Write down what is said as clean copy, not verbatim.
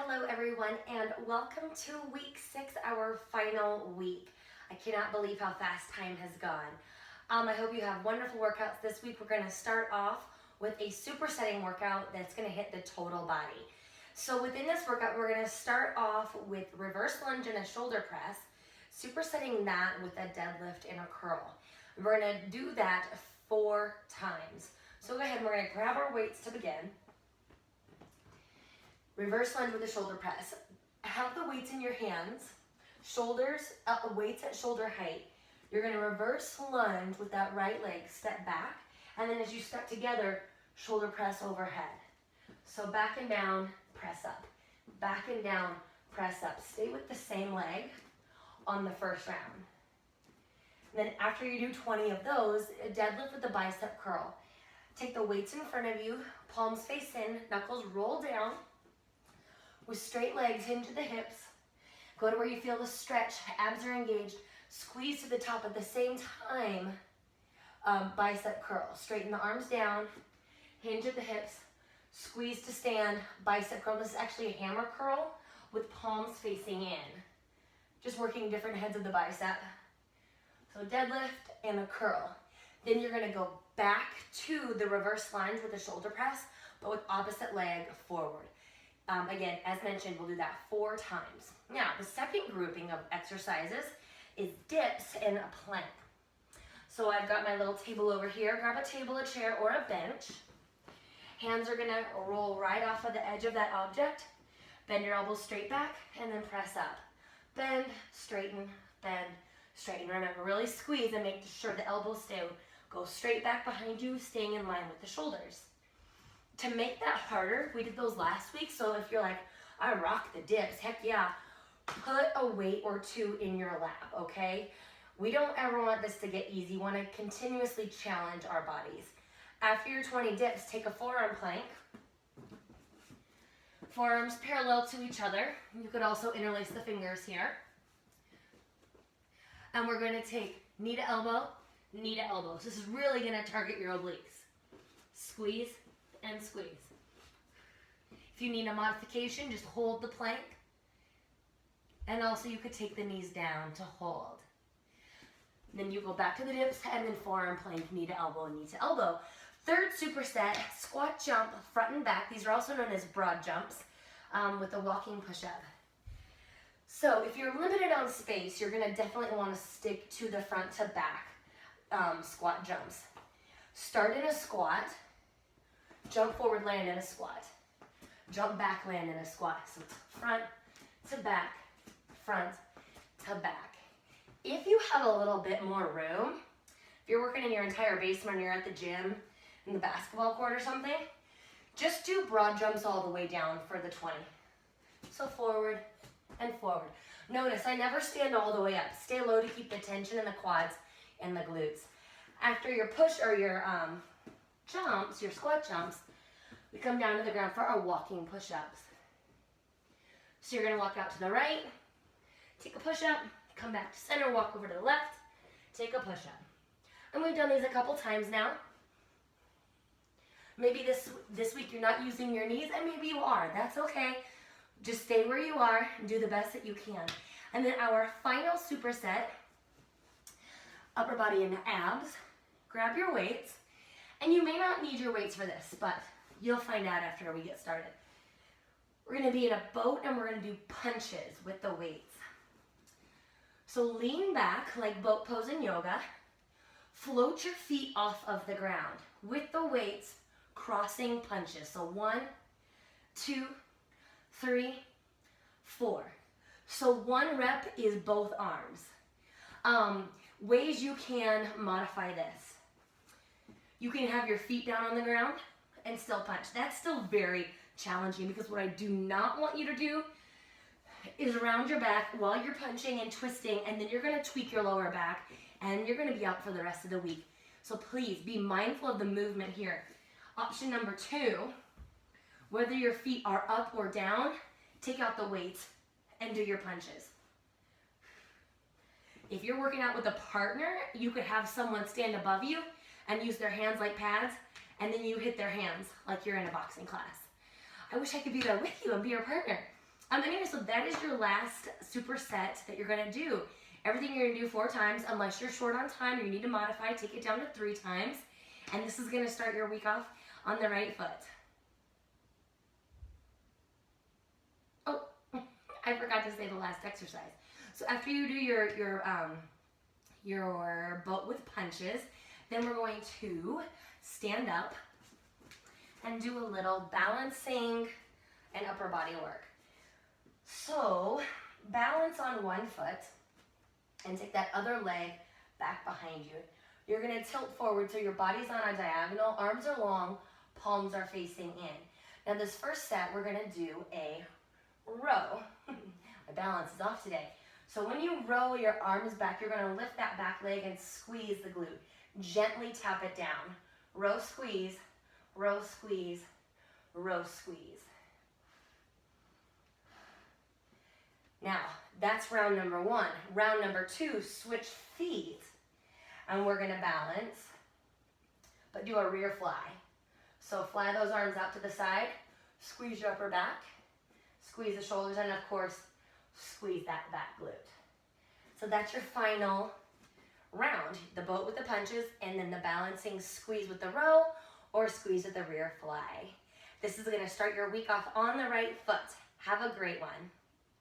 Hello everyone and welcome to week 6, our final week. I cannot believe how fast time has gone. I hope you have wonderful workouts this week. We're going to start off with a supersetting workout that's going to hit the total body. So within this workout, we're going to start off with reverse lunge and a shoulder press, supersetting that with a deadlift and a curl. We're going to do that 4 times. So go ahead and we're going to grab our weights to begin. Reverse lunge with a shoulder press. Have the weights in your hands, shoulders, weights at shoulder height. You're going to reverse lunge with that right leg, step back, and then as you step together, shoulder press overhead. So back and down, press up. Back and down, press up. Stay with the same leg on the first round. And then after you do 20 of those, deadlift with the bicep curl. Take the weights in front of you, palms face in, knuckles roll down. With straight legs into the hips, go to where you feel the stretch, abs are engaged, squeeze to the top at the same time, bicep curl. Straighten the arms down, hinge at the hips, squeeze to stand, bicep curl. This is actually a hammer curl with palms facing in. Just working different heads of the bicep. So deadlift and a curl. Then you're gonna go back to the reverse lunge with a shoulder press, but with opposite leg forward. Again, as mentioned, we'll do that 4 times. Now, the second grouping of exercises is dips and a plank. So I've got my little table over here. Grab a table, a chair, or a bench. Hands are gonna roll right off of the edge of that object. Bend your elbows straight back and then press up. Bend, straighten, bend, straighten. Remember, really squeeze and make sure the elbows go straight back behind you, staying in line with the shoulders. To make that harder, we did those last week, so if you're like, I rock the dips, heck yeah, put a weight or 2 in your lap, okay? We don't ever want this to get easy. We want to continuously challenge our bodies. After your 20 dips, take a forearm plank. Forearms parallel to each other. You could also interlace the fingers here. And we're going to take knee to elbow, knee to elbow. So this is really going to target your obliques. Squeeze and squeeze. If you need a modification, just hold the plank. And also you could take the knees down to hold. Then you go back to the dips and then forearm plank, knee to elbow, knee to elbow. Third superset, squat jump, front and back. These are also known as broad jumps with a walking push-up. So if you're limited on space, you're gonna definitely wanna stick to the front to back squat jumps. Start in a squat. Jump forward, land in a squat. Jump back, land in a squat. So it's front to back, front to back. If you have a little bit more room, if you're working in your entire basement or you're at the gym, in the basketball court or something, just do broad jumps all the way down for the 20. So forward and forward. Notice I never stand all the way up. Stay low to keep the tension in the quads and the glutes. After your push or your jumps, your squat jumps, we come down to the ground for our walking push-ups. So you're going to walk out to the right, take a push-up, come back to center, walk over to the left, take a push-up. And we've done these a couple times now. Maybe this week you're not using your knees, and maybe you are. That's okay. Just stay where you are and do the best that you can. And then our final superset, upper body and abs. Grab your weights. And you may not need your weights for this, but you'll find out after we get started. We're going to be in a boat and we're going to do punches with the weights. So lean back like boat pose in yoga. Float your feet off of the ground with the weights, crossing punches. So 1, 2, 3, 4. So 1 rep is both arms. Ways you can modify this. You can have your feet down on the ground and still punch. That's still very challenging because what I do not want you to do is round your back while you're punching and twisting, and then you're going to tweak your lower back and you're going to be out for the rest of the week. So please be mindful of the movement here. Option number 2, whether your feet are up or down, take out the weights and do your punches. If you're working out with a partner, you could have someone stand above you and use their hands like pads, and then you hit their hands like you're in a boxing class. I wish I could be there with you and be your partner. Anyway, so that is your last superset that you're gonna do. Everything you're gonna do 4 times, unless you're short on time or you need to modify, take it down to 3 times. And this is gonna start your week off on the right foot. Oh, I forgot to say the last exercise. So after you do your boat with punches, then we're going to stand up and do a little balancing and upper body work. So balance on one foot and take that other leg back behind you. You're gonna tilt forward so your body's on a diagonal, arms are long, palms are facing in. Now this first set, we're gonna do a row. My balance is off today. So when you row your arms back, you're gonna lift that back leg and squeeze the glute. Gently tap it down. Row, squeeze, row, squeeze, row, squeeze. Now, that's round number 1. Round number 2, switch feet. And we're gonna balance, but do a rear fly. So fly those arms out to the side, squeeze your upper back, squeeze the shoulders, and of course, squeeze that back glute. So that's your final round. The boat with the punches, and then the balancing squeeze with the row, or squeeze with the rear fly. This is gonna start your week off on the right foot. Have a great one.